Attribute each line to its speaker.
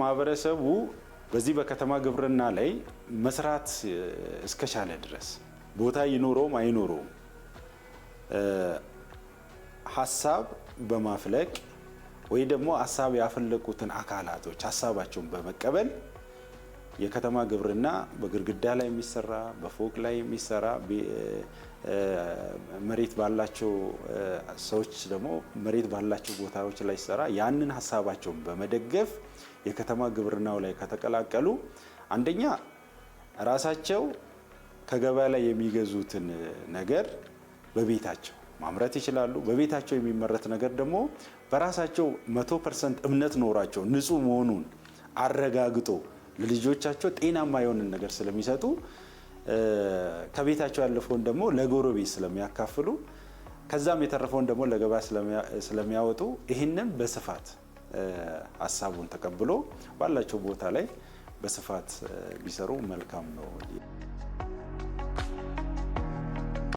Speaker 1: ማህበረሰቡ በዚህ በከተማ ግብርና ላይ መስራት እስከቻለ ድረስ ቦታ ይኖረውም አይኖረውም ሐሳብ በማፍለቅ ወይ ደግሞ ሐሳብ ያፈለቁትን አካላቶች ሐሳባቸውን በመቀበል የከተማ ግብርና በግርግዳ ላይ የሚሰራ በፎቅ ላይ የሚሰራ መሬት ባላቸው ሰዎች ደግሞ መሬት ባላቸው ቦታዎች ላይ ይሰራ ያንን ሐሳባቸውን በመደገፍ የከተማ ግብርናው ላይ ከተቀላቀሉ አንደኛ ራሳቸው ከገበያ ላይ የሚገዙትን ነገር በቤታቸው ማምረት ይችላሉ። በቤታቸው የሚመረት ነገር ደግሞ በራሳቸው 100% እምነት ኖራቸው ንጹህ መሆኑን አረጋግጦ ለልጆቻቸው ጤናማ የሆነ ነገር ስለሚሰጡ ከቤታቸው ያለፈውን ደግሞ ለጎረቤት ስለሚያካፍሉ ከዛም የተረፈውን ደግሞ ለገበያ ስለሚያወጡ ይህንን በስፋት ሐሳቡን ተቀብሎ ባላቸው ቦታ ላይ በስፋት ቢሰሩ መልካም ነው።